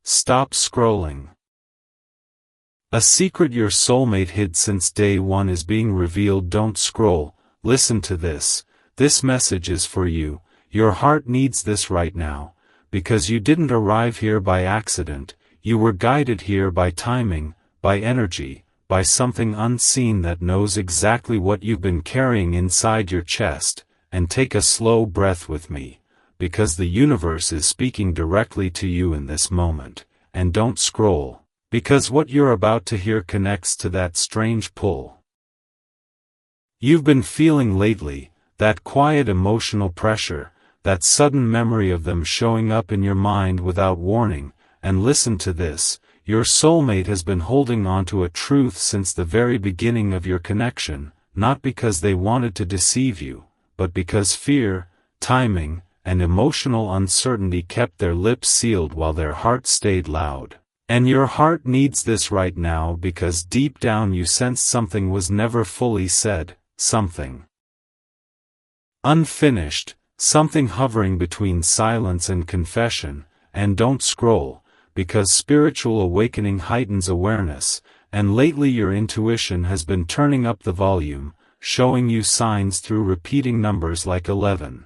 Stop scrolling. A secret your soulmate hid since day one is being revealed. Don't scroll. Listen to this. This message is for you. Your heart needs this right now, because you didn't arrive here by accident. You were guided here by timing, by energy, by something unseen that knows exactly what you've been carrying inside your chest. And take a slow breath with me, because the universe is speaking directly to you in this moment. And don't scroll, because what you're about to hear connects to that strange pull you've been feeling lately, that quiet emotional pressure, that sudden memory of them showing up in your mind without warning. And listen to this, your soulmate has been holding on to a truth since the very beginning of your connection, not because they wanted to deceive you, but because fear, timing, and emotional uncertainty kept their lips sealed while their heart stayed loud. And your heart needs this right now because deep down you sensed something was never fully said, something unfinished, something hovering between silence and confession. And don't scroll, because spiritual awakening heightens awareness, and lately your intuition has been turning up the volume, showing you signs through repeating numbers like 11,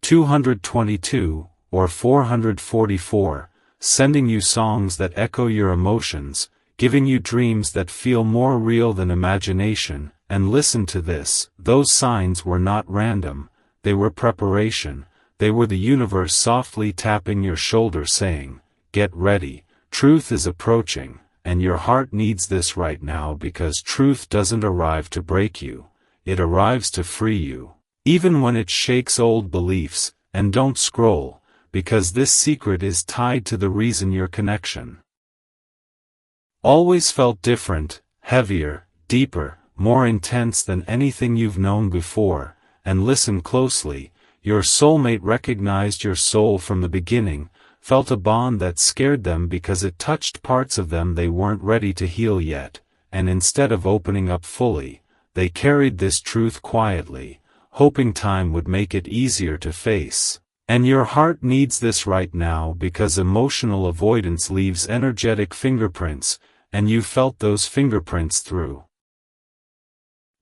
222, or 444, sending you songs that echo your emotions, giving you dreams that feel more real than imagination. And listen to this, those signs were not random, they were preparation, they were the universe softly tapping your shoulder saying, get ready, truth is approaching. And your heart needs this right now because truth doesn't arrive to break you, it arrives to free you, even when it shakes old beliefs. And don't scroll, because this secret is tied to the reason your connection always felt different, heavier, deeper, more intense than anything you've known before. And listen closely, your soulmate recognized your soul from the beginning, felt a bond that scared them because it touched parts of them they weren't ready to heal yet, and instead of opening up fully, they carried this truth quietly, hoping time would make it easier to face. And your heart needs this right now because emotional avoidance leaves energetic fingerprints, and you felt those fingerprints through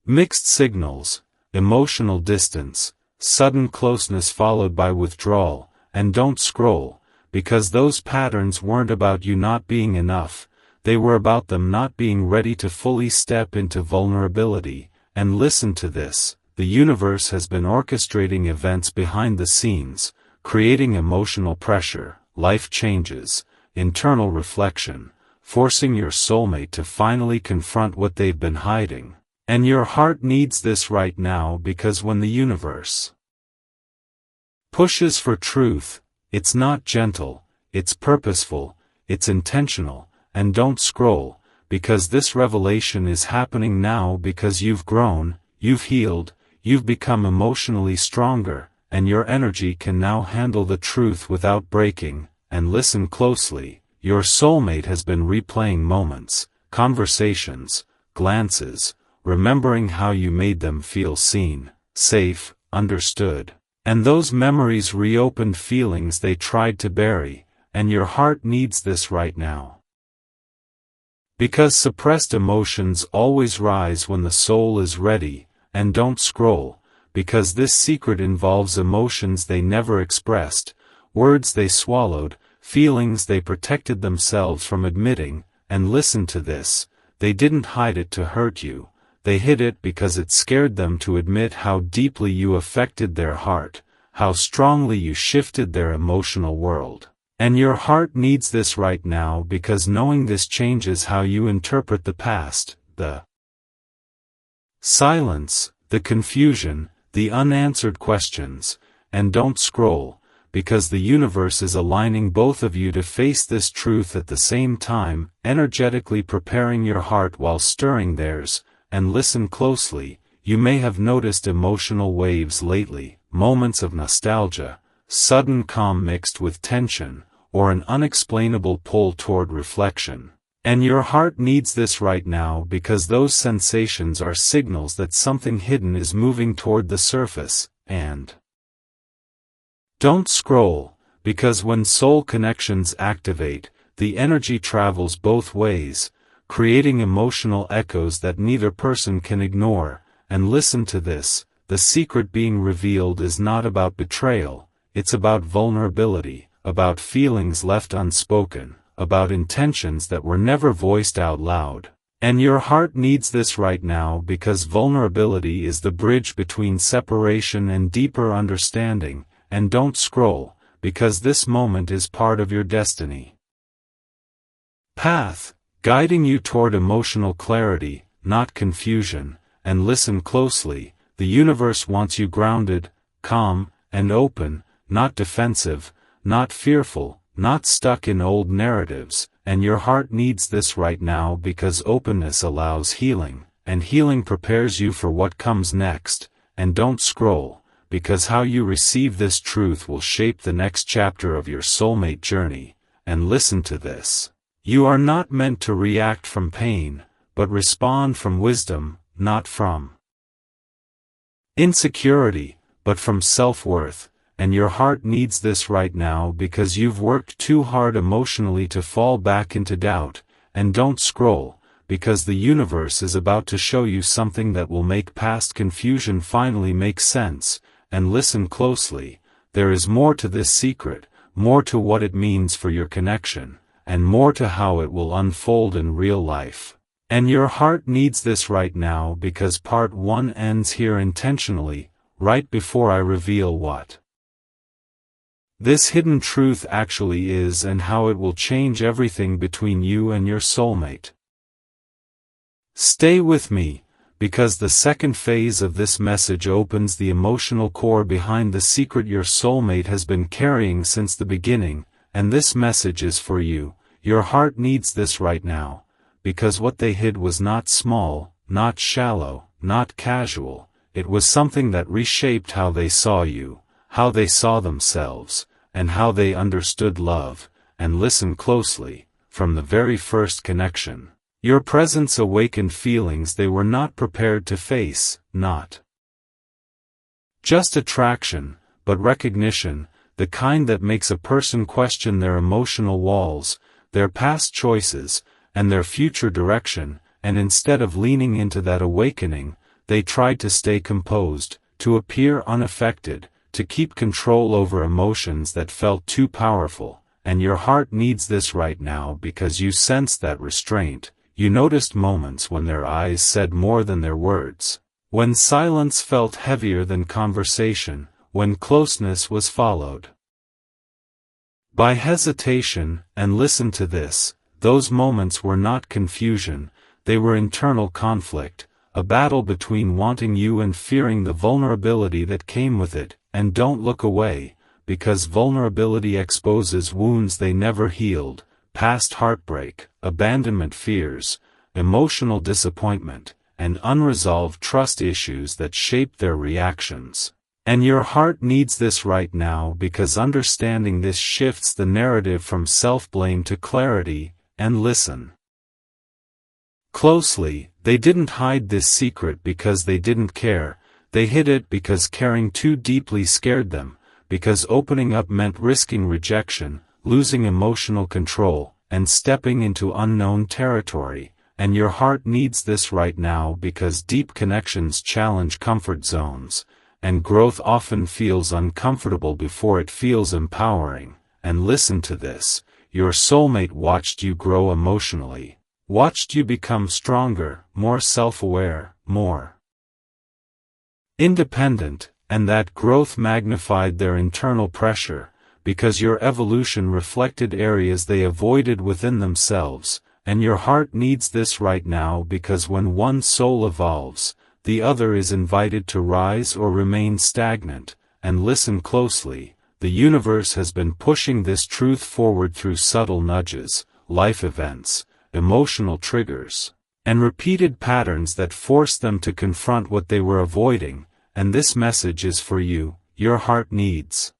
mixed signals, emotional distance, sudden closeness followed by withdrawal. And don't scroll, because those patterns weren't about you not being enough, they were about them not being ready to fully step into vulnerability. And listen to this, the universe has been orchestrating events behind the scenes, creating emotional pressure, life changes, internal reflection, forcing your soulmate to finally confront what they've been hiding. And your heart needs this right now because when the universe pushes for truth, it's not gentle, it's purposeful, it's intentional. And don't scroll, because this revelation is happening now because you've grown, you've healed, you've become emotionally stronger, and your energy can now handle the truth without breaking. And listen closely, your soulmate has been replaying moments, conversations, glances, remembering how you made them feel seen, safe, understood. And those memories reopened feelings they tried to bury, and your heart needs this right now. Because suppressed emotions always rise when the soul is ready. And don't scroll, because this secret involves emotions they never expressed, words they swallowed, feelings they protected themselves from admitting. And listen to this, they didn't hide it to hurt you, they hid it because it scared them to admit how deeply you affected their heart, how strongly you shifted their emotional world. And your heart needs this right now because knowing this changes how you interpret the past, the silence, the confusion, the unanswered questions. And don't scroll, because the universe is aligning both of you to face this truth at the same time, energetically preparing your heart while stirring theirs. And listen closely, you may have noticed emotional waves lately, moments of nostalgia, sudden calm mixed with tension, or an unexplainable pull toward reflection. And your heart needs this right now because those sensations are signals that something hidden is moving toward the surface. And don't scroll, because when soul connections activate, the energy travels both ways, creating emotional echoes that neither person can ignore. And listen to this, the secret being revealed is not about betrayal, it's about vulnerability, about feelings left unspoken, about intentions that were never voiced out loud. And your heart needs this right now because vulnerability is the bridge between separation and deeper understanding. And don't scroll, because this moment is part of your destiny path, guiding you toward emotional clarity, not confusion. And listen closely, the universe wants you grounded, calm, and open, not defensive, not fearful, not stuck in old narratives. And your heart needs this right now because openness allows healing, and healing prepares you for what comes next. And don't scroll, because how you receive this truth will shape the next chapter of your soulmate journey. And listen to this. You are not meant to react from pain, but respond from wisdom, not from insecurity, but from self-worth. And your heart needs this right now because you've worked too hard emotionally to fall back into doubt. And don't scroll, because the universe is about to show you something that will make past confusion finally make sense. And listen closely, there is more to this secret, more to what it means for your connection, and more to how it will unfold in real life. And your heart needs this right now because part 1 ends here intentionally, right before I reveal what this hidden truth actually is and how it will change everything between you and your soulmate. Stay with me, because the second phase of this message opens the emotional core behind the secret your soulmate has been carrying since the beginning. And this message is for you. Your heart needs this right now, because what they hid was not small, not shallow, not casual. It was something that reshaped how they saw you, how they saw themselves, and how they understood love. And listen closely, from the very first connection, your presence awakened feelings they were not prepared to face, not just attraction, but recognition, the kind that makes a person question their emotional walls, their past choices, and their future direction. And instead of leaning into that awakening, they tried to stay composed, to appear unaffected, to keep control over emotions that felt too powerful. And your heart needs this right now because you sensed that restraint. You noticed moments when their eyes said more than their words, when silence felt heavier than conversation, when closeness was followed by hesitation. And listen to this, those moments were not confusion, they were internal conflict, a battle between wanting you and fearing the vulnerability that came with it. And don't look away, because vulnerability exposes wounds they never healed, past heartbreak, abandonment fears, emotional disappointment, and unresolved trust issues that shape their reactions. And your heart needs this right now because understanding this shifts the narrative from self-blame to clarity. And listen closely, they didn't hide this secret because they didn't care. They hid it because caring too deeply scared them, because opening up meant risking rejection, losing emotional control, and stepping into unknown territory. And your heart needs this right now because deep connections challenge comfort zones, and growth often feels uncomfortable before it feels empowering. And listen to this, your soulmate watched you grow emotionally, watched you become stronger, more self-aware, more independent, and that growth magnified their internal pressure, because your evolution reflected areas they avoided within themselves. And your heart needs this right now because when one soul evolves, the other is invited to rise or remain stagnant. And listen closely, the universe has been pushing this truth forward through subtle nudges, life events, emotional triggers, and repeated patterns that force them to confront what they were avoiding. And this message is for you. Your heart needs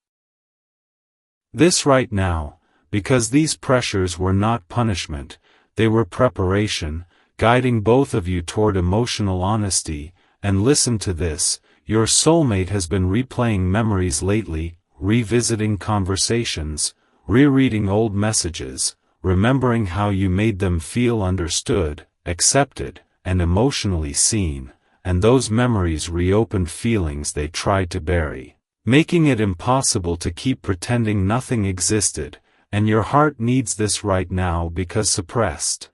this right now, because these pressures were not punishment, they were preparation, guiding both of you toward emotional honesty. And listen to this, your soulmate has been replaying memories lately, revisiting conversations, rereading old messages, remembering how you made them feel understood, accepted, and emotionally seen, and those memories reopened feelings they tried to bury, making it impossible to keep pretending nothing existed, and your heart needs this right now because suppressed.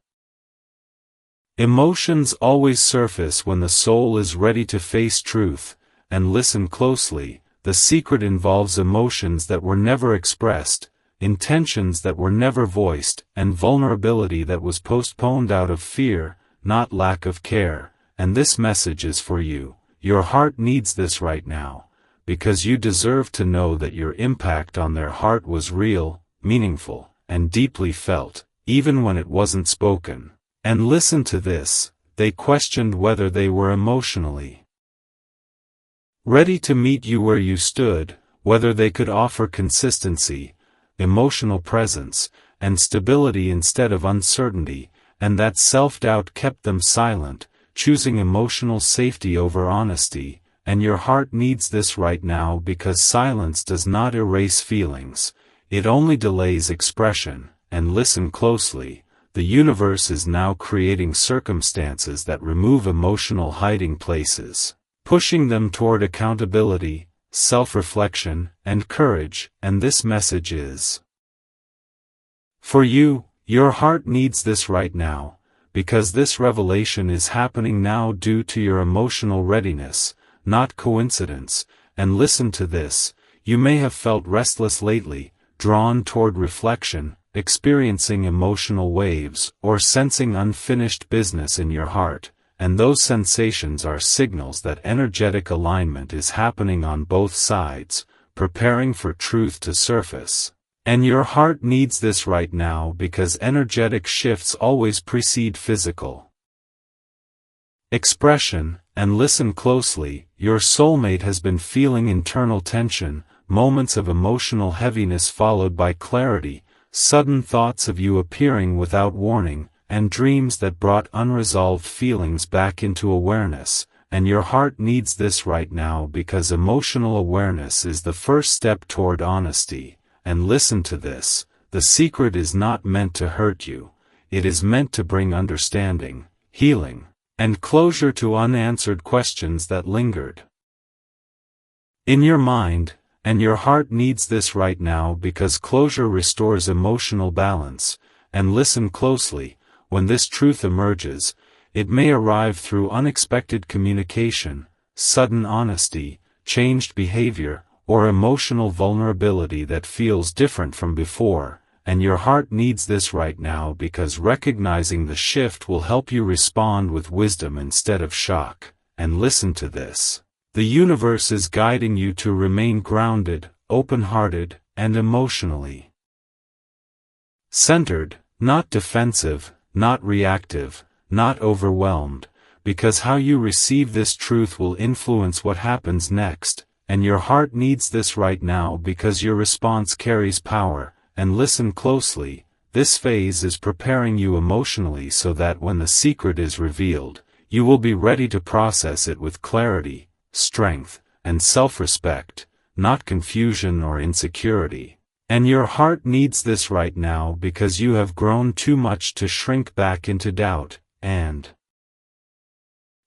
Emotions always surface when the soul is ready to face truth, and listen closely. The secret involves emotions that were never expressed, intentions that were never voiced, and vulnerability that was postponed out of fear, not lack of care. And this message is for you. Your heart needs this right now, because you deserve to know that your impact on their heart was real, meaningful, and deeply felt, even when it wasn't spoken. And listen to this: they questioned whether they were emotionally ready to meet you where you stood, whether they could offer consistency, emotional presence, and stability instead of uncertainty, and that self-doubt kept them silent, choosing emotional safety over honesty. And your heart needs this right now because silence does not erase feelings, it only delays expression. And listen closely. The universe is now creating circumstances that remove emotional hiding places, pushing them toward accountability, self-reflection, and courage. And this message is for you. Your heart needs this right now, because this revelation is happening now due to your emotional readiness, not coincidence. And listen to this: you may have felt restless lately, drawn toward reflection, experiencing emotional waves, or sensing unfinished business in your heart. And those sensations are signals that energetic alignment is happening on both sides, preparing for truth to surface. And your heart needs this right now because energetic shifts always precede physical expression. And listen closely: your soulmate has been feeling internal tension, moments of emotional heaviness followed by clarity, sudden thoughts of you appearing without warning, and dreams that brought unresolved feelings back into awareness. And your heart needs this right now because emotional awareness is the first step toward honesty. And listen to this: the secret is not meant to hurt you, it is meant to bring understanding, healing, and closure to unanswered questions that lingered in your mind. And your heart needs this right now because closure restores emotional balance. And listen closely: when this truth emerges, it may arrive through unexpected communication, sudden honesty, changed behavior, or emotional vulnerability that feels different from before. And your heart needs this right now because recognizing the shift will help you respond with wisdom instead of shock. And listen to this: the universe is guiding you to remain grounded, open-hearted, and emotionally centered, not defensive, not reactive, not overwhelmed, because how you receive this truth will influence what happens next. And your heart needs this right now because your response carries power. And listen closely: this phase is preparing you emotionally so that when the secret is revealed, you will be ready to process it with clarity, strength, and self-respect, not confusion or insecurity. And your heart needs this right now because you have grown too much to shrink back into doubt. And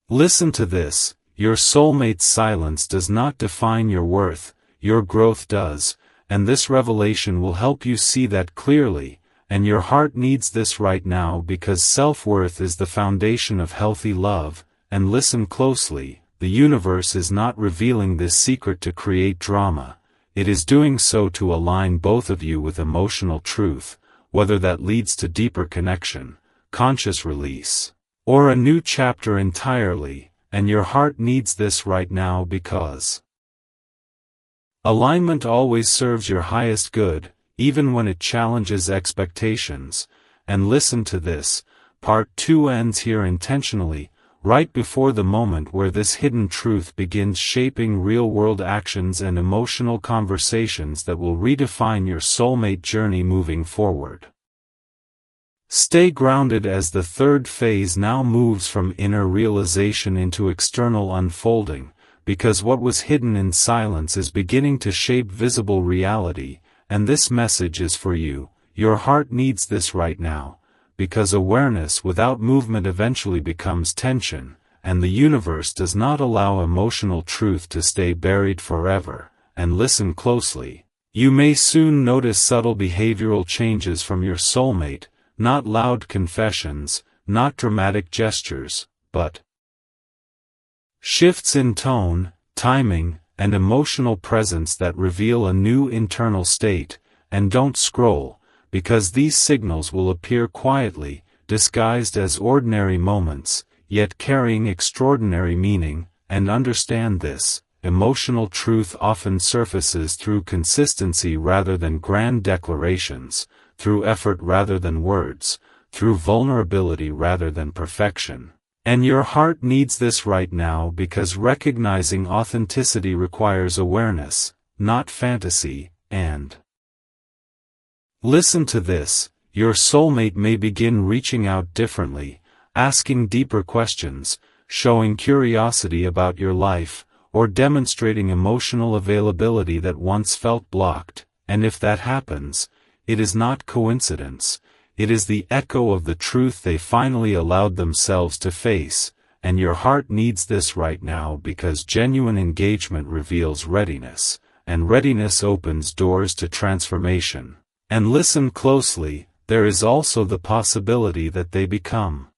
listen to this: your soulmate's silence does not define your worth, your growth does. And this revelation will help you see that clearly. And your heart needs this right now because self-worth is the foundation of healthy love. And listen closely: the universe is not revealing this secret to create drama, it is doing so to align both of you with emotional truth, whether that leads to deeper connection, conscious release, or a new chapter entirely. And your heart needs this right now because alignment always serves your highest good, even when it challenges expectations. And listen to this: part 2 ends here intentionally, right before the moment where this hidden truth begins shaping real-world actions and emotional conversations that will redefine your soulmate journey moving forward. Stay grounded as the third phase now moves from inner realization into external unfolding, because what was hidden in silence is beginning to shape visible reality, and this message is for you. Your heart needs this right now, because awareness without movement eventually becomes tension, and the universe does not allow emotional truth to stay buried forever. And listen closely. You may soon notice subtle behavioral changes from your soulmate, not loud confessions, not dramatic gestures, but shifts in tone, timing, and emotional presence that reveal a new internal state. And don't scroll, because these signals will appear quietly, disguised as ordinary moments, yet carrying extraordinary meaning. And understand this: emotional truth often surfaces through consistency rather than grand declarations, through effort rather than words, through vulnerability rather than perfection. And your heart needs this right now, because recognizing authenticity requires awareness, not fantasy. And listen to this: your soulmate may begin reaching out differently, asking deeper questions, showing curiosity about your life, or demonstrating emotional availability that once felt blocked. And if that happens, it is not coincidence. It is the echo of the truth they finally allowed themselves to face. And your heart needs this right now, because genuine engagement reveals readiness, and readiness opens doors to transformation. And listen closely, there is also the possibility that they become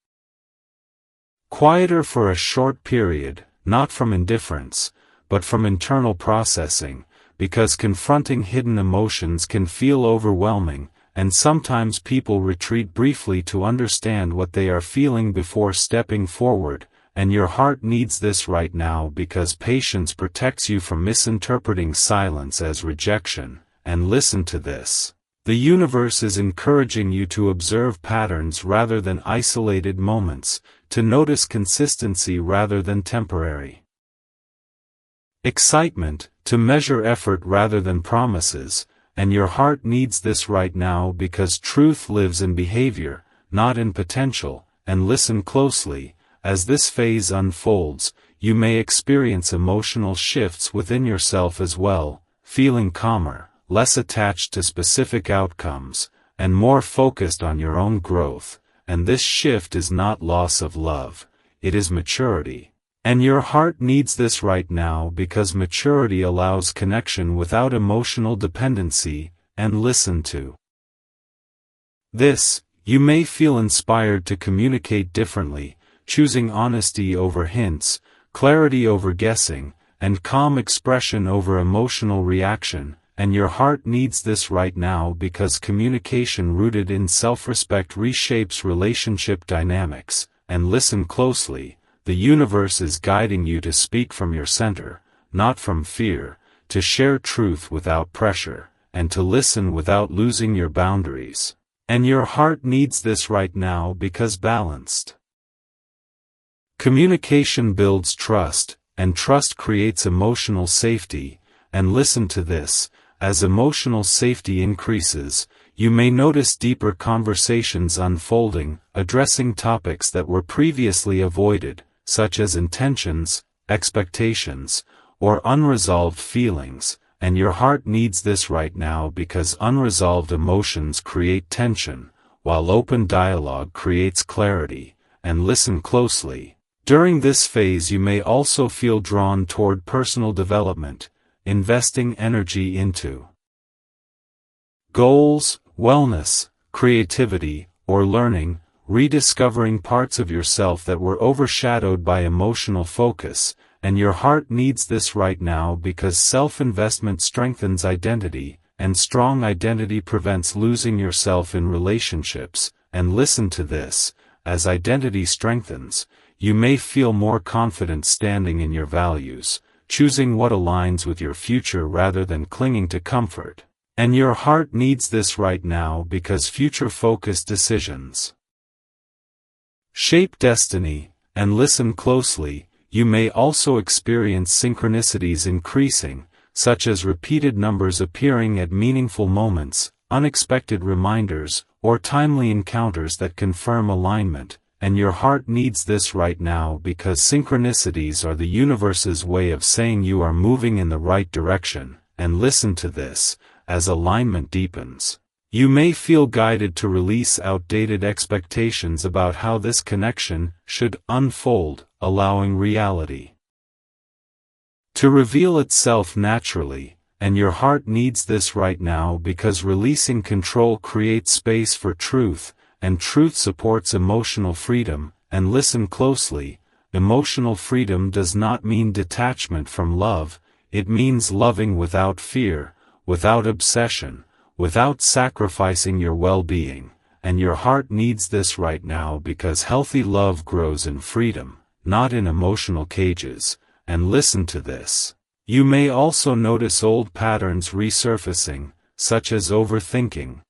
quieter for a short period, not from indifference, but from internal processing, because confronting hidden emotions can feel overwhelming, and sometimes people retreat briefly to understand what they are feeling before stepping forward. And your heart needs this right now, because patience protects you from misinterpreting silence as rejection. And listen to this: the universe is encouraging you to observe patterns rather than isolated moments, to notice consistency rather than temporary excitement, to measure effort rather than promises. And your heart needs this right now, because truth lives in behavior, not in potential. And listen closely: as this phase unfolds, you may experience emotional shifts within yourself as well, feeling calmer, less attached to specific outcomes, and more focused on your own growth. And this shift is not loss of love, it is maturity. And your heart needs this right now, because maturity allows connection without emotional dependency. And listen to this: you may feel inspired to communicate differently, choosing honesty over hints, clarity over guessing, and calm expression over emotional reaction. And your heart needs this right now, because communication rooted in self-respect reshapes relationship dynamics. And listen closely: the universe is guiding you to speak from your center, not from fear, to share truth without pressure, and to listen without losing your boundaries. And your heart needs this right now, because balanced communication builds trust, and trust creates emotional safety. And listen to this: as emotional safety increases, you may notice deeper conversations unfolding, addressing topics that were previously avoided, such as intentions, expectations, or unresolved feelings. And your heart needs this right now, because unresolved emotions create tension, while open dialogue creates clarity. And listen closely: during this phase you may also feel drawn toward personal development, investing energy into goals, wellness, creativity, or learning, rediscovering parts of yourself that were overshadowed by emotional focus. And your heart needs this right now, because self-investment strengthens identity, and strong identity prevents losing yourself in relationships. And listen to this: as identity strengthens, you may feel more confident standing in your values, choosing what aligns with your future rather than clinging to comfort. And your heart needs this right now, because future-focused decisions shape destiny. And listen closely: you may also experience synchronicities increasing, such as repeated numbers appearing at meaningful moments, unexpected reminders, or timely encounters that confirm alignment. and your heart needs this right now because synchronicities are the universe's way of saying you are moving in the right direction, and listen to this, as alignment deepens. You may feel guided to release outdated expectations about how this connection should unfold, allowing reality to reveal itself naturally, and your heart needs this right now because releasing control creates space for truth, and truth supports emotional freedom. And listen closely, emotional freedom does not mean detachment from love, it means loving without fear, without obsession, without sacrificing your well-being, and your heart needs this right now because healthy love grows in freedom, not in emotional cages. And listen to this. You may also notice old patterns resurfacing, such as overthinking,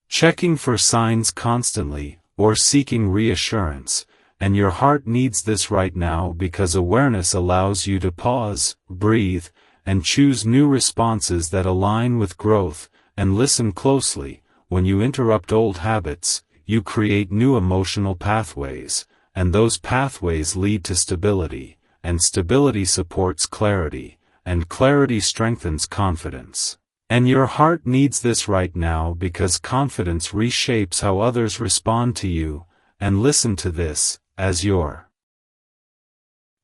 checking for signs constantly, or seeking reassurance, and your heart needs this right now because awareness allows you to pause, breathe, and choose new responses that align with growth. And listen closely, when you interrupt old habits, you create new emotional pathways, and those pathways lead to stability, and stability supports clarity, and clarity strengthens confidence. And your heart needs this right now because confidence reshapes how others respond to you. And listen to this, as your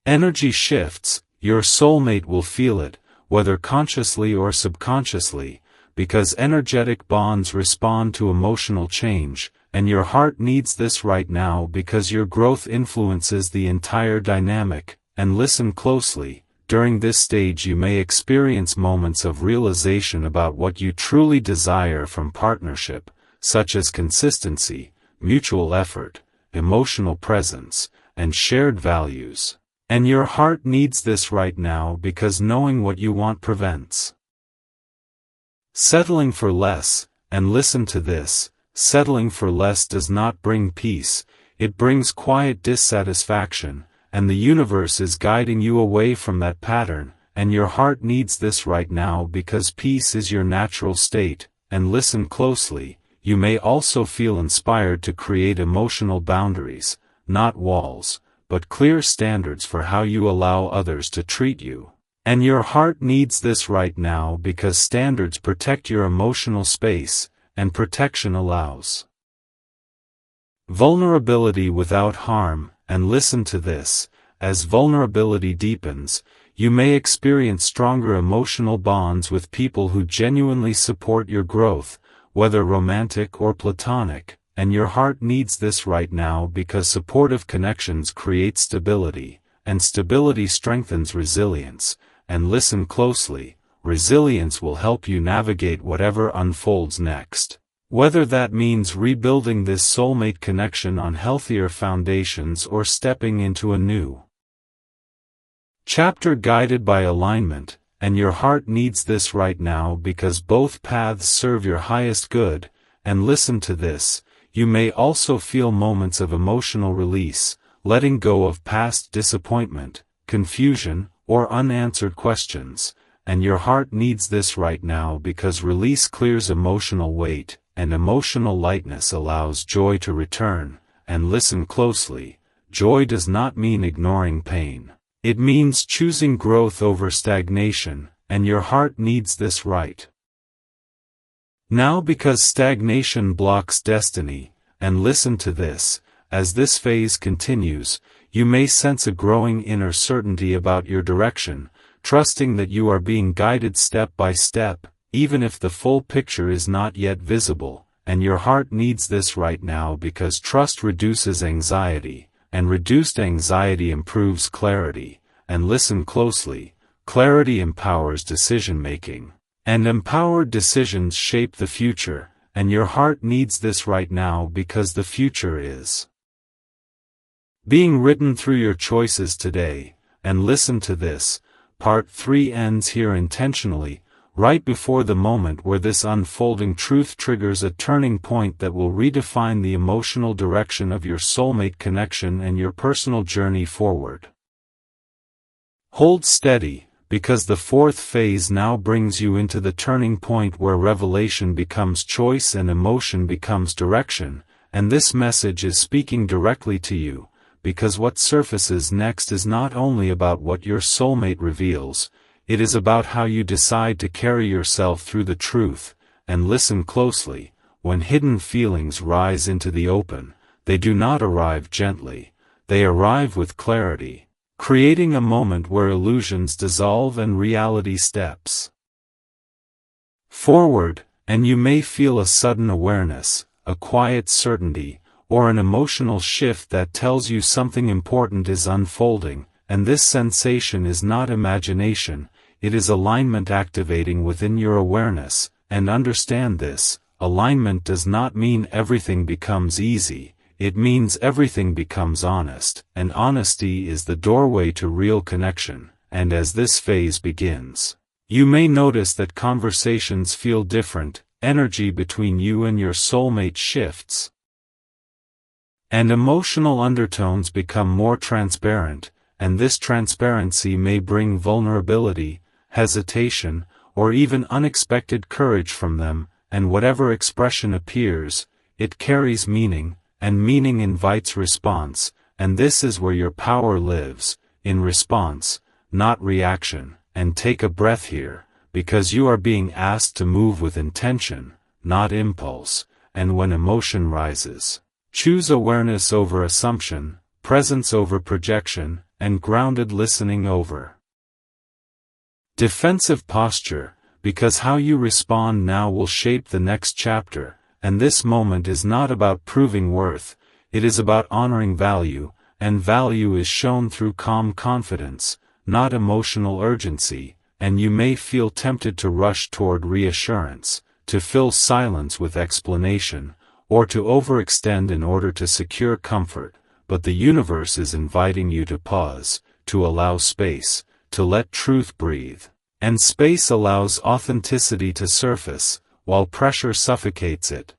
energy shifts, your soulmate will feel it, whether consciously or subconsciously, because energetic bonds respond to emotional change, and your heart needs this right now because your growth influences the entire dynamic. And listen closely, during this stage you may experience moments of realization about what you truly desire from partnership, such as consistency, mutual effort, emotional presence, and shared values. And your heart needs this right now because knowing what you want prevents settling for less. And listen to this, settling for less does not bring peace, it brings quiet dissatisfaction, and the universe is guiding you away from that pattern. And your heart needs this right now because peace is your natural state. And listen closely, you may also feel inspired to create emotional boundaries, not walls, but clear standards for how you allow others to treat you. And your heart needs this right now because standards protect your emotional space, and protection allows vulnerability without harm. And listen to this, as vulnerability deepens, you may experience stronger emotional bonds with people who genuinely support your growth, whether romantic or platonic. And your heart needs this right now because supportive connections create stability, and stability strengthens resilience. And listen closely, resilience will help you navigate whatever unfolds next. Whether that means rebuilding this soulmate connection on healthier foundations or stepping into a new chapter guided by alignment. And your heart needs this right now because both paths serve your highest good. And listen to this, you may also feel moments of emotional release, letting go of past disappointment, confusion, or unanswered questions. And your heart needs this right now because release clears emotional weight, and emotional lightness allows joy to return. And listen closely, joy does not mean ignoring pain. It means choosing growth over stagnation, and your heart needs this right now because stagnation blocks destiny. And listen to this, as this phase continues, you may sense a growing inner certainty about your direction, trusting that you are being guided step by step, even if the full picture is not yet visible. And your heart needs this right now because trust reduces anxiety, and reduced anxiety improves clarity. And listen closely, clarity empowers decision-making, and empowered decisions shape the future. And your heart needs this right now because the future is being written through your choices today. And listen to this, part 3 ends here intentionally, right before the moment where this unfolding truth triggers a turning point that will redefine the emotional direction of your soulmate connection and your personal journey forward. Hold steady, because the 4th phase now brings you into the turning point where revelation becomes choice and emotion becomes direction. and this message is speaking directly to you, because what surfaces next is not only about what your soulmate reveals, it is about how you decide to carry yourself through the truth. And listen closely. When hidden feelings rise into the open, they do not arrive gently, they arrive with clarity, creating a moment where illusions dissolve and reality steps forward, and you may feel a sudden awareness, a quiet certainty, or an emotional shift that tells you something important is unfolding, and this sensation is not imagination, it is alignment activating within your awareness. And understand this, alignment does not mean everything becomes easy, it means everything becomes honest, and honesty is the doorway to real connection. And as this phase begins, you may notice that conversations feel different, energy between you and your soulmate shifts, and emotional undertones become more transparent, and this transparency may bring vulnerability, hesitation, or even unexpected courage from them, and whatever expression appears, it carries meaning, and meaning invites response, and this is where your power lives, in response, not reaction. And take a breath here, because you are being asked to move with intention, not impulse, and when emotion rises, choose awareness over assumption, presence over projection, and grounded listening over defensive posture, because how you respond now will shape the next chapter, and this moment is not about proving worth, it is about honoring value, and value is shown through calm confidence, not emotional urgency, and you may feel tempted to rush toward reassurance, to fill silence with explanation, or to overextend in order to secure comfort, but the universe is inviting you to pause, to allow space, to let truth breathe. And space allows authenticity to surface, while pressure suffocates it.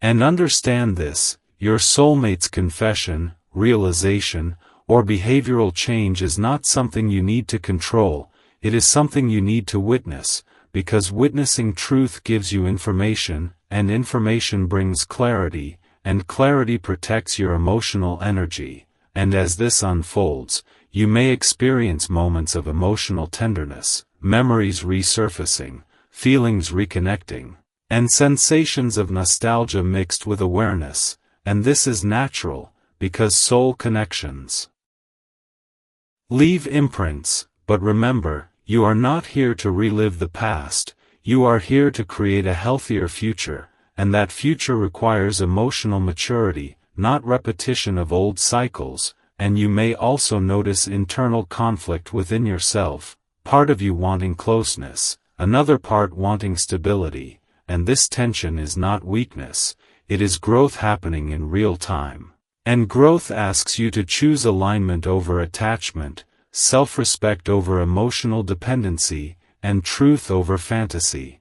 And understand this, your soulmate's confession, realization, or behavioral change is not something you need to control, it is something you need to witness, because witnessing truth gives you information, and information brings clarity, and clarity protects your emotional energy, and as this unfolds, you may experience moments of emotional tenderness, memories resurfacing, feelings reconnecting, and sensations of nostalgia mixed with awareness, and this is natural, because soul connections leave imprints, but remember, you are not here to relive the past, you are here to create a healthier future, and that future requires emotional maturity, not repetition of old cycles. And you may also notice internal conflict within yourself, part of you wanting closeness, another part wanting stability, and this tension is not weakness, it is growth happening in real time. And growth asks you to choose alignment over attachment, self-respect over emotional dependency, and truth over fantasy.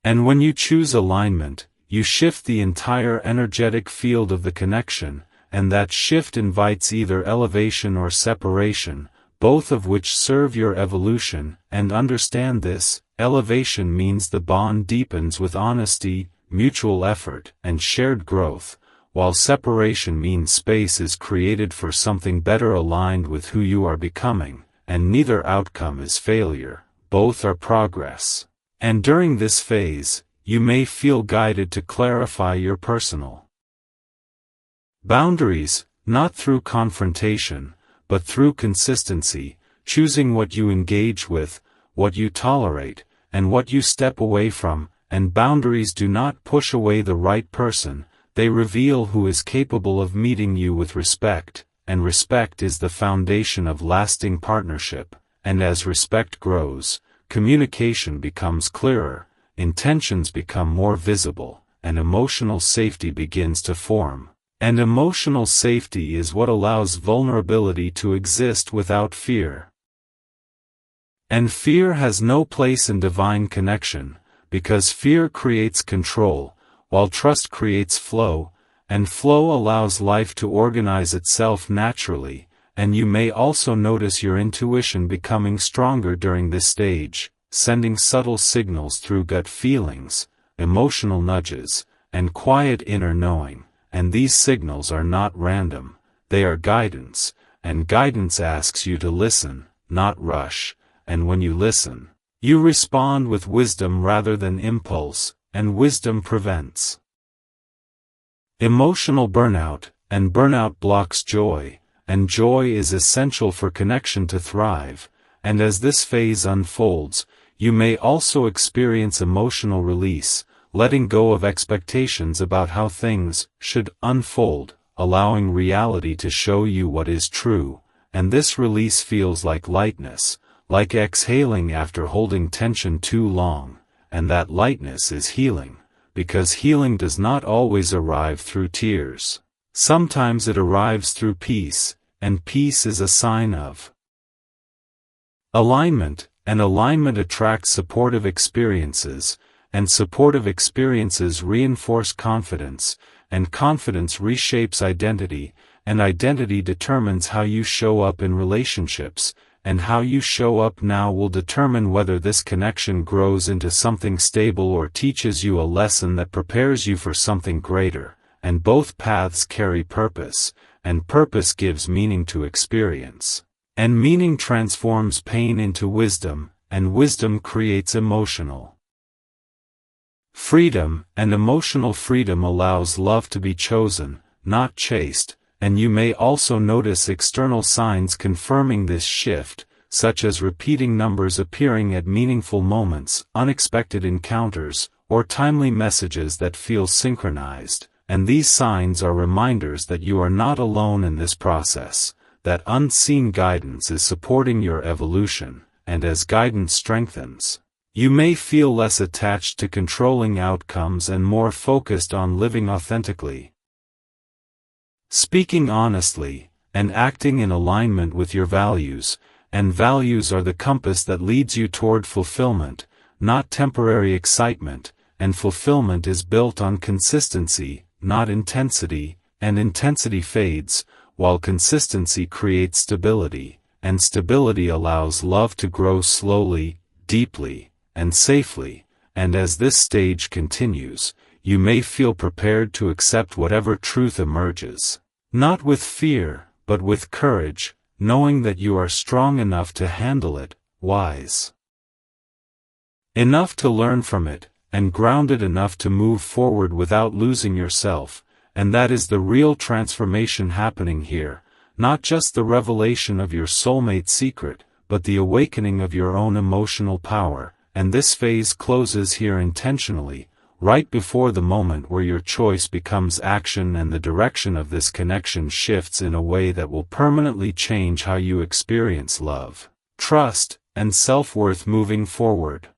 And when you choose alignment, you shift the entire energetic field of the connection, and that shift invites either elevation or separation, both of which serve your evolution. And understand this, elevation means the bond deepens with honesty, mutual effort, and shared growth, while separation means space is created for something better aligned with who you are becoming, and neither outcome is failure, both are progress. And during this phase, you may feel guided to clarify your personal boundaries, not through confrontation, but through consistency, choosing what you engage with, what you tolerate, and what you step away from, and boundaries do not push away the right person, they reveal who is capable of meeting you with respect, and respect is the foundation of lasting partnership, and as respect grows, communication becomes clearer, intentions become more visible, and emotional safety begins to form. And emotional safety is what allows vulnerability to exist without fear. And fear has no place in divine connection, because fear creates control, while trust creates flow, and flow allows life to organize itself naturally, and you may also notice your intuition becoming stronger during this stage, sending subtle signals through gut feelings, emotional nudges, and quiet inner knowing, and these signals are not random, they are guidance, and guidance asks you to listen, not rush, and when you listen, you respond with wisdom rather than impulse, and wisdom prevents emotional burnout, and burnout blocks joy, and joy is essential for connection to thrive, and as this phase unfolds, you may also experience emotional release, letting go of expectations about how things should unfold, allowing reality to show you what is true, and this release feels like lightness, like exhaling after holding tension too long, and that lightness is healing, because healing does not always arrive through tears. Sometimes it arrives through peace, and peace is a sign of alignment, and alignment attracts supportive experiences, and supportive experiences reinforce confidence, and confidence reshapes identity, and identity determines how you show up in relationships, and how you show up now will determine whether this connection grows into something stable or teaches you a lesson that prepares you for something greater, and both paths carry purpose, and purpose gives meaning to experience, and meaning transforms pain into wisdom, and wisdom creates emotional freedom, and emotional freedom allows love to be chosen, not chased, and you may also notice external signs confirming this shift, such as repeating numbers appearing at meaningful moments, unexpected encounters, or timely messages that feel synchronized, and these signs are reminders that you are not alone in this process, that unseen guidance is supporting your evolution, and as guidance strengthens, you may feel less attached to controlling outcomes and more focused on living authentically, speaking honestly, and acting in alignment with your values, and values are the compass that leads you toward fulfillment, not temporary excitement, and fulfillment is built on consistency, not intensity, and intensity fades, while consistency creates stability, and stability allows love to grow slowly, deeply, and safely, and as this stage continues, you may feel prepared to accept whatever truth emerges, not with fear, but with courage, knowing that you are strong enough to handle it, wise enough to learn from it, and grounded enough to move forward without losing yourself, and that is the real transformation happening here, not just the revelation of your soulmate secret, but the awakening of your own emotional power, and this phase closes here intentionally, right before the moment where your choice becomes action and the direction of this connection shifts in a way that will permanently change how you experience love, trust, and self-worth moving forward.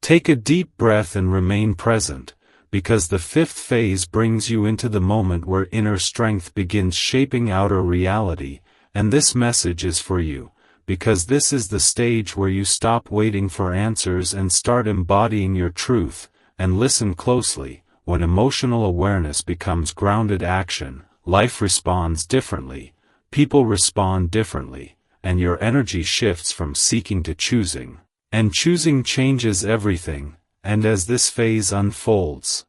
Take a deep breath and remain present, because the fifth phase brings you into the moment where inner strength begins shaping outer reality, and this message is for you, because this is the stage where you stop waiting for answers and start embodying your truth, and listen closely. When emotional awareness becomes grounded action, life responds differently, people respond differently, and your energy shifts from seeking to choosing. And choosing changes everything, and as this phase unfolds,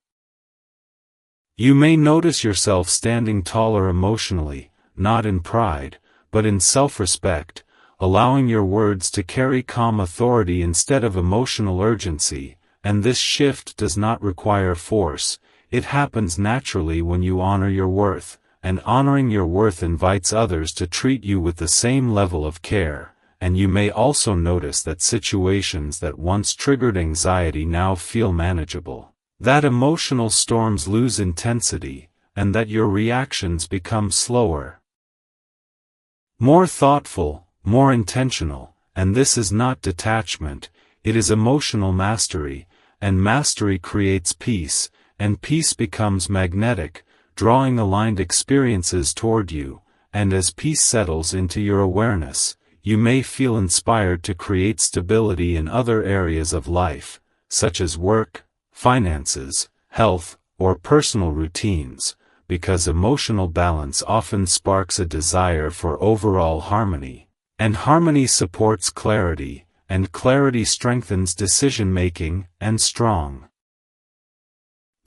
you may notice yourself standing taller emotionally, not in pride, but in self-respect, allowing your words to carry calm authority instead of emotional urgency, and this shift does not require force, it happens naturally when you honor your worth, and honoring your worth invites others to treat you with the same level of care. And you may also notice that situations that once triggered anxiety now feel manageable, that emotional storms lose intensity, and that your reactions become slower, more thoughtful, more intentional, and this is not detachment, it is emotional mastery, and mastery creates peace, and peace becomes magnetic, drawing aligned experiences toward you, and as peace settles into your awareness, you may feel inspired to create stability in other areas of life, such as work, finances, health, or personal routines, because emotional balance often sparks a desire for overall harmony, and harmony supports clarity, and clarity strengthens decision-making, and strong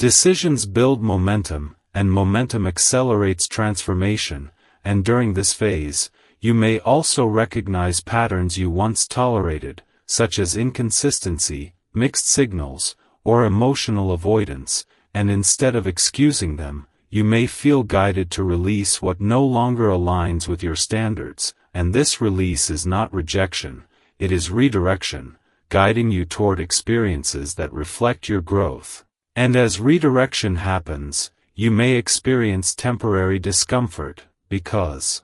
Decisions build momentum, and momentum accelerates transformation, and during this phase, you may also recognize patterns you once tolerated, such as inconsistency, mixed signals, or emotional avoidance, and instead of excusing them, you may feel guided to release what no longer aligns with your standards, and this release is not rejection, it is redirection, guiding you toward experiences that reflect your growth. And as redirection happens, you may experience temporary discomfort, because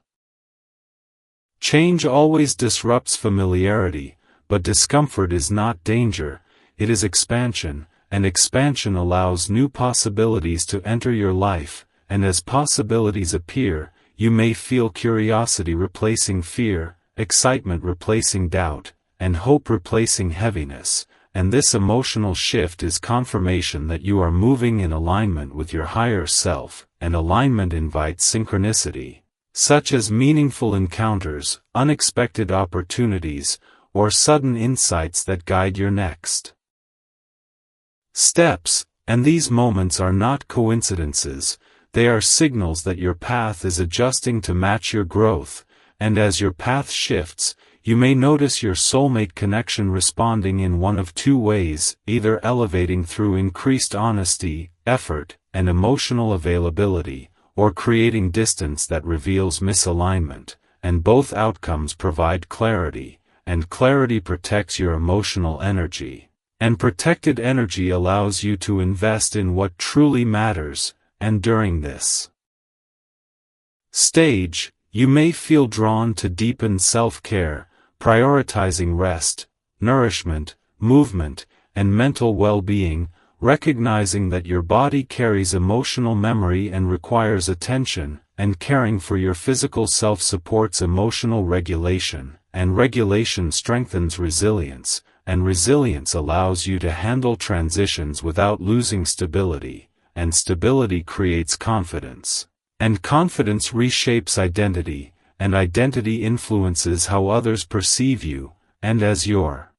change always disrupts familiarity, but discomfort is not danger, it is expansion, and expansion allows new possibilities to enter your life, and as possibilities appear, you may feel curiosity replacing fear, excitement replacing doubt, and hope replacing heaviness, and this emotional shift is confirmation that you are moving in alignment with your higher self, and alignment invites synchronicity, such as meaningful encounters, unexpected opportunities, or sudden insights that guide your next steps, and these moments are not coincidences, they are signals that your path is adjusting to match your growth, and as your path shifts, you may notice your soulmate connection responding in one of two ways, either elevating through increased honesty, effort, and emotional availability, or creating distance that reveals misalignment, and both outcomes provide clarity, and clarity protects your emotional energy. And protected energy allows you to invest in what truly matters, and during this stage, you may feel drawn to deepen self-care, prioritizing rest, nourishment, movement, and mental well-being, recognizing that your body carries emotional memory and requires attention, and caring for your physical self supports emotional regulation, and regulation strengthens resilience, and resilience allows you to handle transitions without losing stability, and stability creates confidence, and confidence reshapes identity, and identity influences how others perceive you, and as your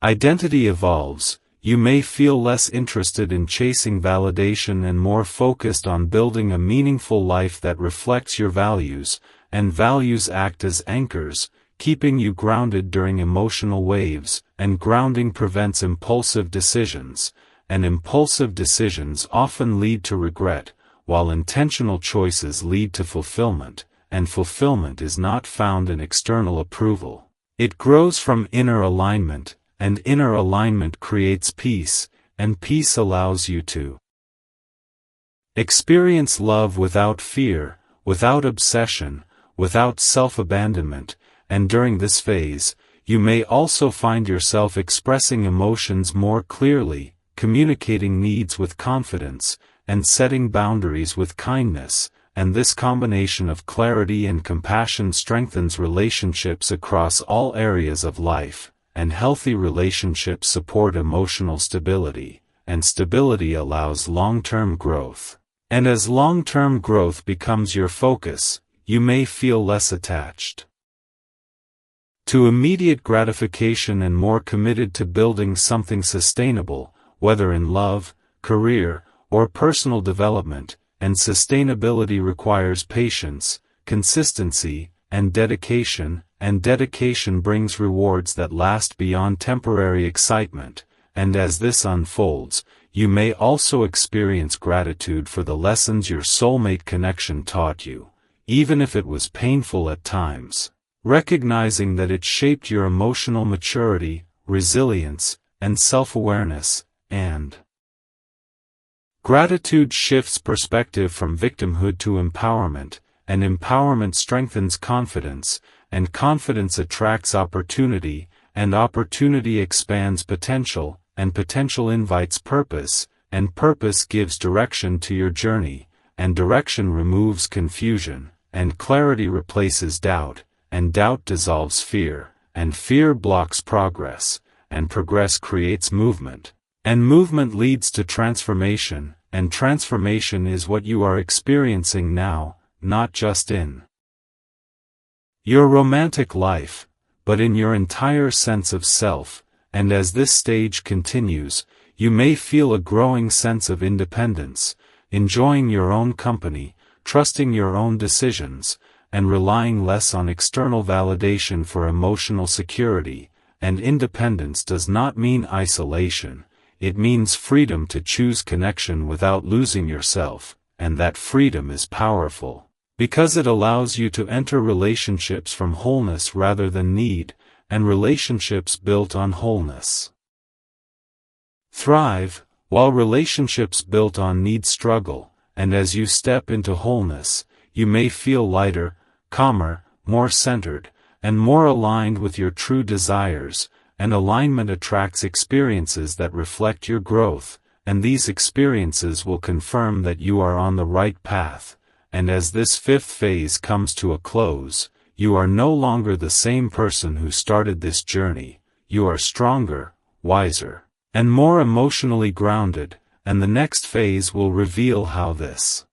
identity evolves, you may feel less interested in chasing validation and more focused on building a meaningful life that reflects your values, and values act as anchors, keeping you grounded during emotional waves, and grounding prevents impulsive decisions, and impulsive decisions often lead to regret, while intentional choices lead to fulfillment, and fulfillment is not found in external approval. It grows from inner alignment, and inner alignment creates peace, and peace allows you to experience love without fear, without obsession, without self-abandonment, and during this phase, you may also find yourself expressing emotions more clearly, communicating needs with confidence, and setting boundaries with kindness, and this combination of clarity and compassion strengthens relationships across all areas of life, and healthy relationships support emotional stability, and stability allows long-term growth. And as long-term growth becomes your focus, you may feel less attached to immediate gratification and more committed to building something sustainable, whether in love, career, or personal development, and sustainability requires patience, consistency, and dedication brings rewards that last beyond temporary excitement, and as this unfolds, you may also experience gratitude for the lessons your soulmate connection taught you, even if it was painful at times, recognizing that it shaped your emotional maturity, resilience, and self-awareness, and gratitude shifts perspective from victimhood to empowerment, and empowerment strengthens confidence, and confidence attracts opportunity, and opportunity expands potential, and potential invites purpose, and purpose gives direction to your journey, and direction removes confusion, and clarity replaces doubt, and doubt dissolves fear, and fear blocks progress, and progress creates movement, and movement leads to transformation, and transformation is what you are experiencing now, not just in your romantic life, but in your entire sense of self, and as this stage continues, you may feel a growing sense of independence, enjoying your own company, trusting your own decisions, and relying less on external validation for emotional security. And independence does not mean isolation, it means freedom to choose connection without losing yourself, and that freedom is powerful, because it allows you to enter relationships from wholeness rather than need, and relationships built on wholeness thrive, while relationships built on need struggle. And as you step into wholeness, you may feel lighter, calmer, more centered, and more aligned with your true desires. And alignment attracts experiences that reflect your growth, and these experiences will confirm that you are on the right path. And as this fifth phase comes to a close, you are no longer the same person who started this journey. You are stronger, wiser, and more emotionally grounded, and the next phase will reveal how this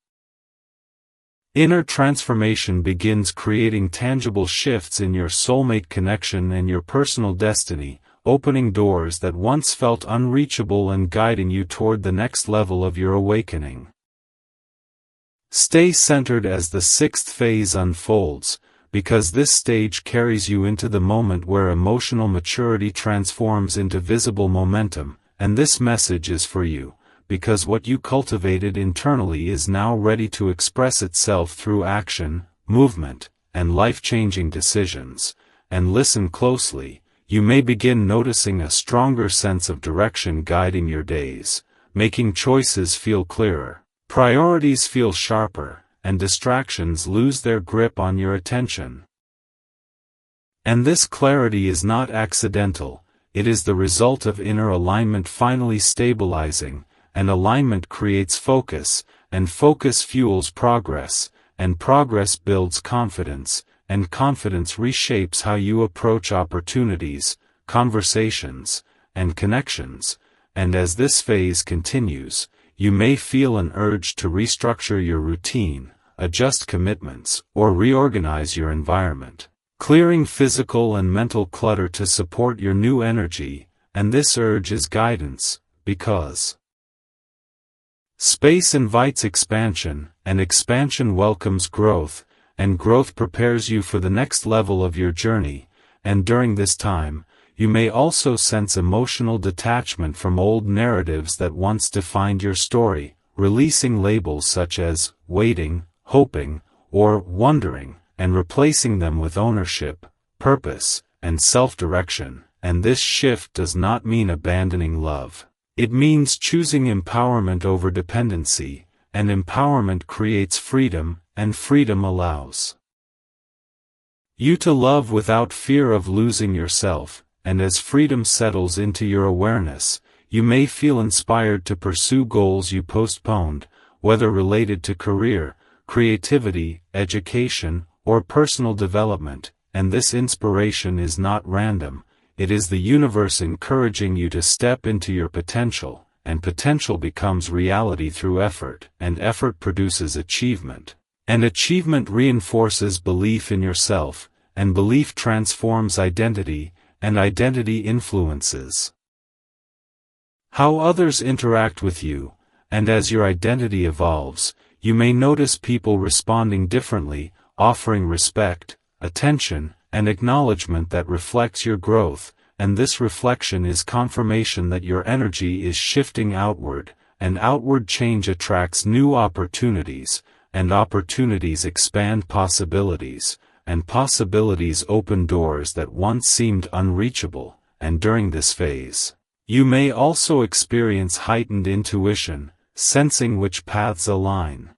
inner transformation begins, creating tangible shifts in your soulmate connection and your personal destiny, opening doors that once felt unreachable and guiding you toward the next level of your awakening. Stay centered as the sixth phase unfolds, because this stage carries you into the moment where emotional maturity transforms into visible momentum. And this message is for you, because what you cultivated internally is now ready to express itself through action, movement, and life-changing decisions. And listen closely, you may begin noticing a stronger sense of direction guiding your days, making choices feel clearer, priorities feel sharper, and distractions lose their grip on your attention. And this clarity is not accidental, it is the result of inner alignment finally stabilizing. And alignment creates focus, and focus fuels progress, and progress builds confidence, and confidence reshapes how you approach opportunities, conversations, and connections. And as this phase continues, you may feel an urge to restructure your routine, adjust commitments, or reorganize your environment, clearing physical and mental clutter to support your new energy. And this urge is guidance, because space invites expansion, and expansion welcomes growth, and growth prepares you for the next level of your journey. And during this time, you may also sense emotional detachment from old narratives that once defined your story, releasing labels such as waiting, hoping, or wondering, and replacing them with ownership, purpose, and self-direction. And this shift does not mean abandoning love. It means choosing empowerment over dependency, and empowerment creates freedom, and freedom allows you to love without fear of losing yourself. And as freedom settles into your awareness, you may feel inspired to pursue goals you postponed, whether related to career, creativity, education, or personal development. And this inspiration is not random. It is the universe encouraging you to step into your potential, and potential becomes reality through effort, and effort produces achievement. And achievement reinforces belief in yourself, and belief transforms identity, and identity influences how others interact with you. And as your identity evolves, you may notice people responding differently, offering respect, attention, and acknowledgement that reflects your growth. And this reflection is confirmation that your energy is shifting outward, and outward change attracts new opportunities, and opportunities expand possibilities, and possibilities open doors that once seemed unreachable. And during this phase, you may also experience heightened intuition, sensing which paths align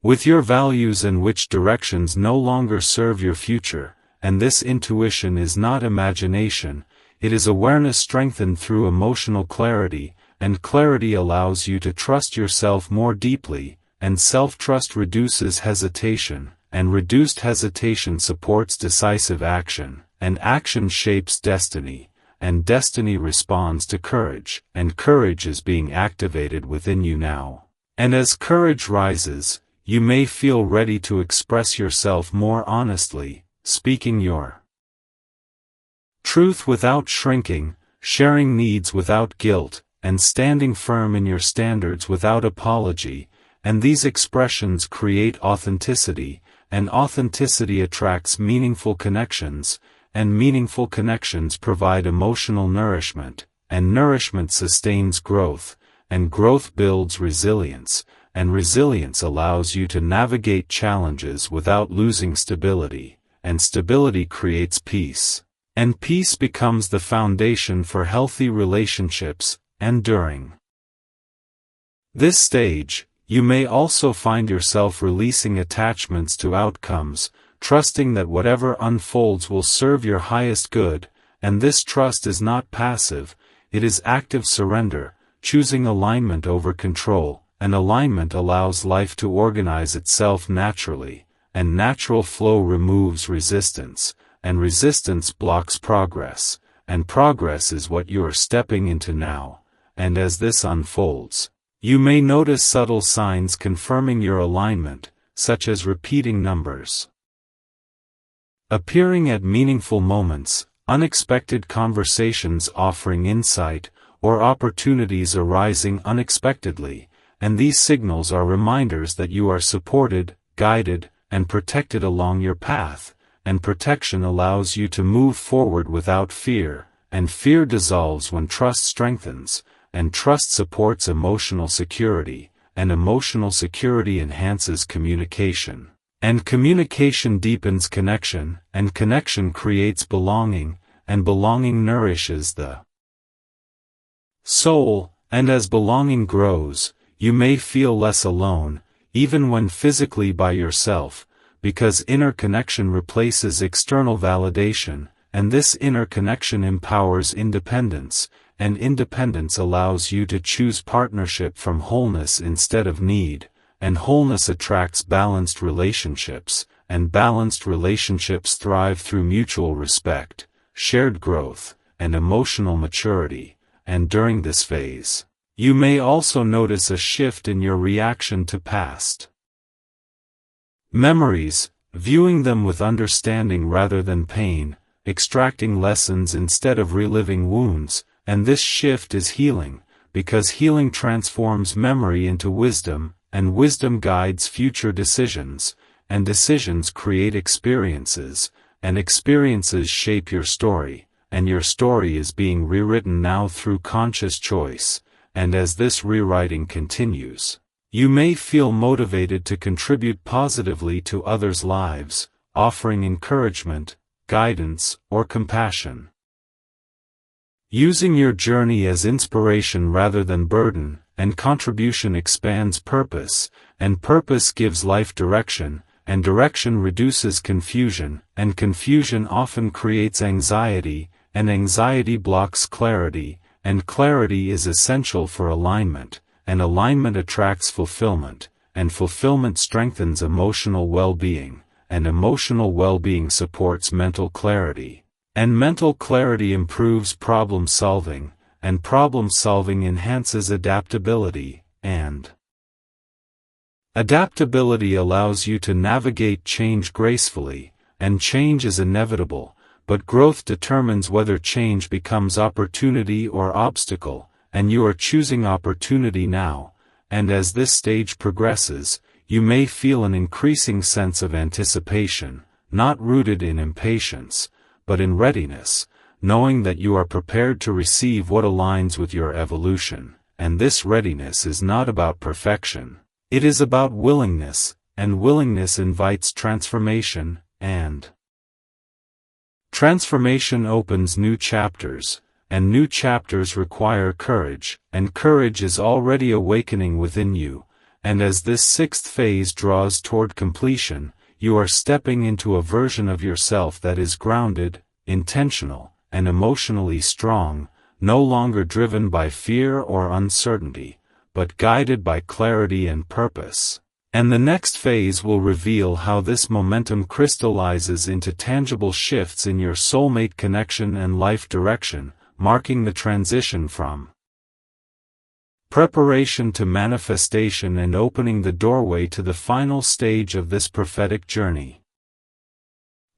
with your values and which directions no longer serve your future. And this intuition is not imagination, it is awareness strengthened through emotional clarity, and clarity allows you to trust yourself more deeply, and self-trust reduces hesitation, and reduced hesitation supports decisive action, and action shapes destiny, and destiny responds to courage, and courage is being activated within you now. And as courage rises, you may feel ready to express yourself more honestly, speaking your truth without shrinking, sharing needs without guilt, and standing firm in your standards without apology, and these expressions create authenticity, and authenticity attracts meaningful connections, and meaningful connections provide emotional nourishment, and nourishment sustains growth, and growth builds resilience, and resilience allows you to navigate challenges without losing stability, and stability creates peace, and peace becomes the foundation for healthy relationships, enduring. This stage, you may also find yourself releasing attachments to outcomes, trusting that whatever unfolds will serve your highest good, and this trust is not passive, it is active surrender, choosing alignment over control, and alignment allows life to organize itself naturally, and natural flow removes resistance, and resistance blocks progress, and progress is what you are stepping into now, and as this unfolds, you may notice subtle signs confirming your alignment, such as repeating numbers appearing at meaningful moments, unexpected conversations offering insight, or opportunities arising unexpectedly, and these signals are reminders that you are supported, guided, and protected along your path, and protection allows you to move forward without fear, and fear dissolves when trust strengthens, and trust supports emotional security, and emotional security enhances communication, and communication deepens connection, and connection creates belonging, and belonging nourishes the soul, and as belonging grows, you may feel less alone, even when physically by yourself, because inner connection replaces external validation, and this inner connection empowers independence, and independence allows you to choose partnership from wholeness instead of need, and wholeness attracts balanced relationships, and balanced relationships thrive through mutual respect, shared growth, and emotional maturity, and during this phase, you may also notice a shift in your reaction to past memories, viewing them with understanding rather than pain, extracting lessons instead of reliving wounds, and this shift is healing, because healing transforms memory into wisdom, and wisdom guides future decisions, and decisions create experiences, and experiences shape your story, and your story is being rewritten now through conscious choice, and as this rewriting continues, you may feel motivated to contribute positively to others' lives, offering encouragement, guidance, or compassion. Using your journey as inspiration rather than burden, and contribution expands purpose, and purpose gives life direction, and direction reduces confusion, and confusion often creates anxiety, and anxiety blocks clarity, and clarity is essential for alignment, and alignment attracts fulfillment, and fulfillment strengthens emotional well-being, and emotional well-being supports mental clarity, and mental clarity improves problem solving, and problem solving enhances adaptability, and adaptability allows you to navigate change gracefully, and change is inevitable, but growth determines whether change becomes opportunity or obstacle, and you are choosing opportunity now, and as this stage progresses, you may feel an increasing sense of anticipation, not rooted in impatience, but in readiness, knowing that you are prepared to receive what aligns with your evolution, and this readiness is not about perfection, it is about willingness, and willingness invites transformation, and transformation opens new chapters, and new chapters require courage, and courage is already awakening within you, and as this sixth phase draws toward completion, you are stepping into a version of yourself that is grounded, intentional, and emotionally strong, no longer driven by fear or uncertainty, but guided by clarity and purpose. And the next phase will reveal how this momentum crystallizes into tangible shifts in your soulmate connection and life direction, marking the transition from preparation to manifestation and opening the doorway to the final stage of this prophetic journey.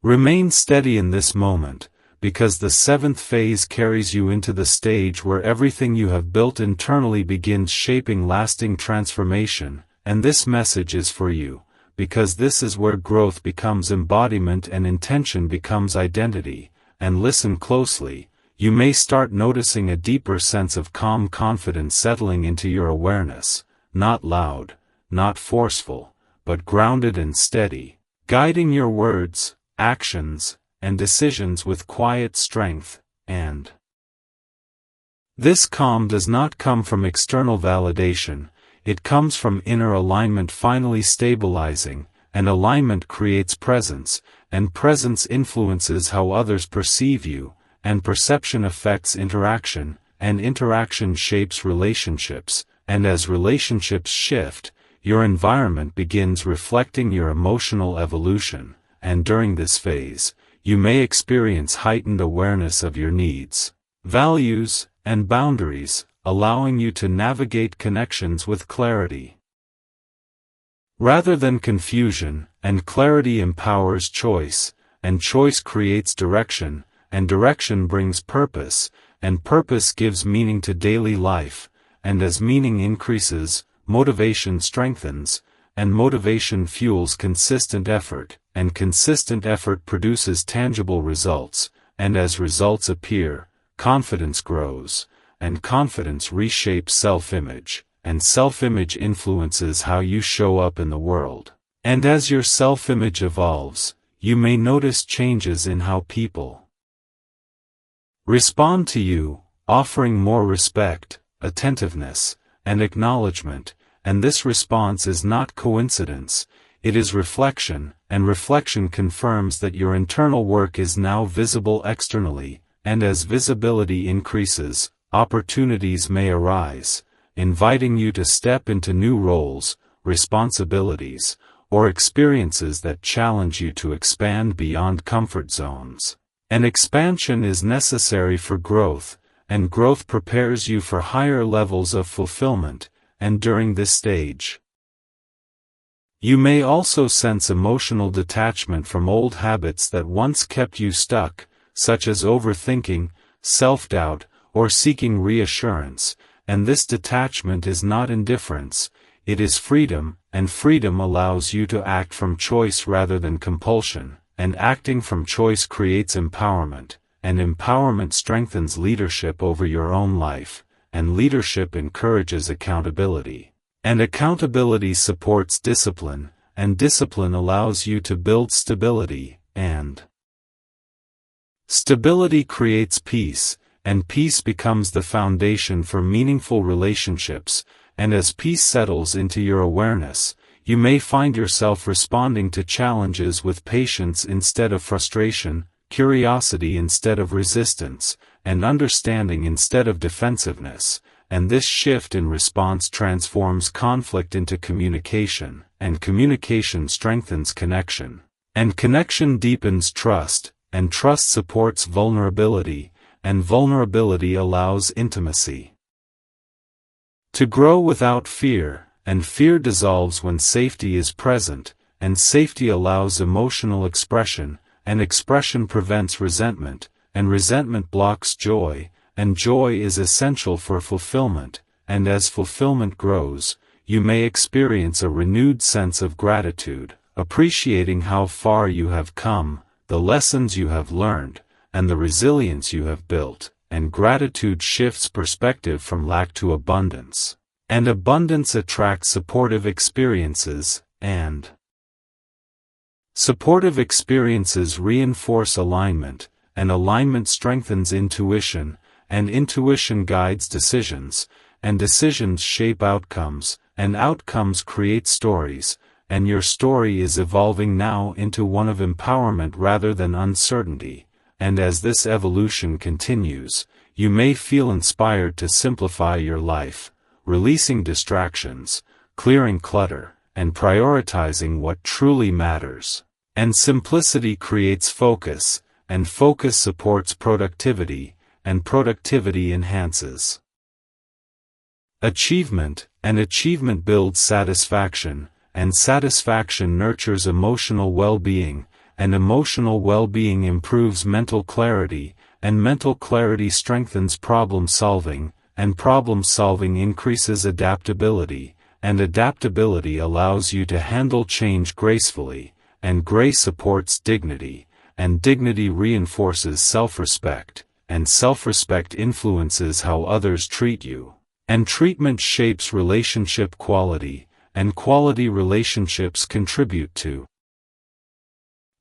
Remain steady in this moment, because the seventh phase carries you into the stage where everything you have built internally begins shaping lasting transformation, and this message is for you, because this is where growth becomes embodiment and intention becomes identity. And listen closely, you may start noticing a deeper sense of calm confidence settling into your awareness, not loud, not forceful, but grounded and steady, guiding your words, actions, and decisions with quiet strength. And this calm does not come from external validation, it comes from inner alignment finally stabilizing, and alignment creates presence, and presence influences how others perceive you, and perception affects interaction, and interaction shapes relationships, and as relationships shift, your environment begins reflecting your emotional evolution, and during this phase, you may experience heightened awareness of your needs, values, and boundaries, allowing you to navigate connections with clarity rather than confusion, and clarity empowers choice, and choice creates direction, and direction brings purpose, and purpose gives meaning to daily life, and as meaning increases, motivation strengthens, and motivation fuels consistent effort, and consistent effort produces tangible results, and as results appear, confidence grows, and confidence reshapes self-image, and self-image influences how you show up in the world. And as your self-image evolves, you may notice changes in how people respond to you, offering more respect, attentiveness, and acknowledgement, and this response is not coincidence, it is reflection, and reflection confirms that your internal work is now visible externally, and as visibility increases, opportunities may arise, inviting you to step into new roles, responsibilities, or experiences that challenge you to expand beyond comfort zones. And expansion is necessary for growth, and growth prepares you for higher levels of fulfillment, and during this stage, you may also sense emotional detachment from old habits that once kept you stuck, such as overthinking, self-doubt, or seeking reassurance, and this detachment is not indifference, it is freedom, and freedom allows you to act from choice rather than compulsion, and acting from choice creates empowerment, and empowerment strengthens leadership over your own life, and leadership encourages accountability, and accountability supports discipline, and discipline allows you to build stability, and stability creates peace, and peace becomes the foundation for meaningful relationships, and as peace settles into your awareness, you may find yourself responding to challenges with patience instead of frustration, curiosity instead of resistance, and understanding instead of defensiveness, and this shift in response transforms conflict into communication, and communication strengthens connection, and connection deepens trust, and trust supports vulnerability, and vulnerability allows intimacy to grow without fear, and fear dissolves when safety is present, and safety allows emotional expression, and expression prevents resentment, and resentment blocks joy, and joy is essential for fulfillment, and as fulfillment grows, you may experience a renewed sense of gratitude, appreciating how far you have come, the lessons you have learned, and the resilience you have built, and gratitude shifts perspective from lack to abundance, and abundance attracts supportive experiences, and supportive experiences reinforce alignment, and alignment strengthens intuition, and intuition guides decisions, and decisions shape outcomes, and outcomes create stories, and your story is evolving now into one of empowerment rather than uncertainty. And as this evolution continues, you may feel inspired to simplify your life, releasing distractions, clearing clutter, and prioritizing what truly matters. And simplicity creates focus, and focus supports productivity, and productivity enhances achievement, and achievement builds satisfaction, and satisfaction nurtures emotional well-being, and emotional well-being improves mental clarity, and mental clarity strengthens problem-solving, and problem-solving increases adaptability, and adaptability allows you to handle change gracefully, and grace supports dignity, and dignity reinforces self-respect, and self-respect influences how others treat you, and treatment shapes relationship quality, and quality relationships contribute to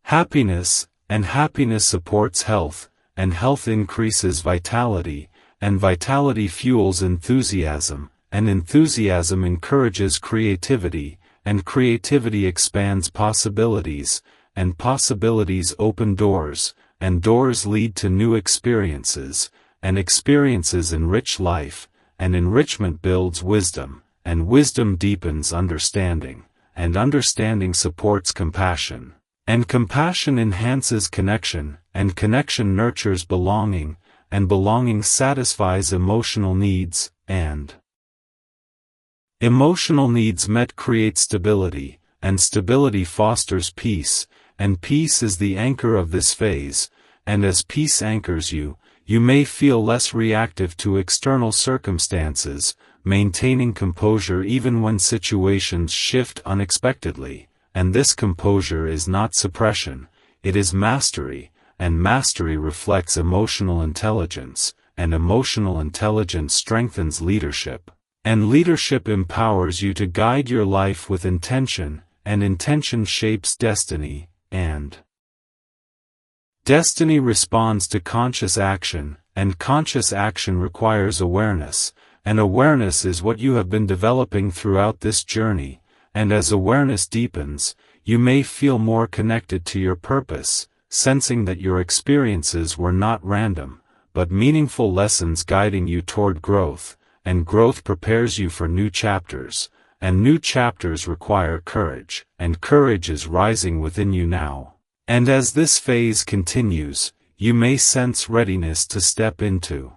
happiness, and happiness supports health, and health increases vitality, and vitality fuels enthusiasm, and enthusiasm encourages creativity, and creativity expands possibilities, and possibilities open doors, and doors lead to new experiences, and experiences enrich life, and enrichment builds wisdom, and wisdom deepens understanding, and understanding supports compassion, and compassion enhances connection, and connection nurtures belonging, and belonging satisfies emotional needs, and emotional needs met create stability, and stability fosters peace, and peace is the anchor of this phase, and as peace anchors you, you may feel less reactive to external circumstances, maintaining composure even when situations shift unexpectedly, and this composure is not suppression, it is mastery, and mastery reflects emotional intelligence, and emotional intelligence strengthens leadership, and leadership empowers you to guide your life with intention, and intention shapes destiny, and destiny responds to conscious action, and conscious action requires awareness, and awareness is what you have been developing throughout this journey, and as awareness deepens, you may feel more connected to your purpose, sensing that your experiences were not random, but meaningful lessons guiding you toward growth, and growth prepares you for new chapters, and new chapters require courage, and courage is rising within you now. And as this phase continues, you may sense readiness to step into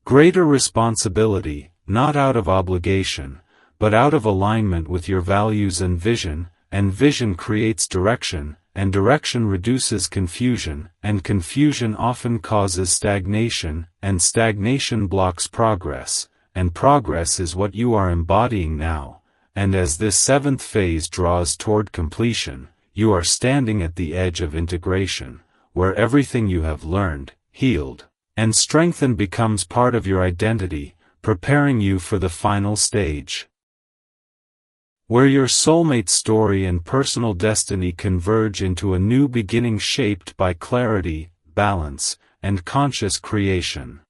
greater responsibility, not out of obligation, but out of alignment with your values and vision creates direction, and direction reduces confusion, and confusion often causes stagnation, and stagnation blocks progress, and progress is what you are embodying now, and as this seventh phase draws toward completion, you are standing at the edge of integration, where everything you have learned, healed, and strengthened becomes part of your identity, preparing you for the final stage, where your soulmate story and personal destiny converge into a new beginning shaped by clarity, balance, and conscious creation.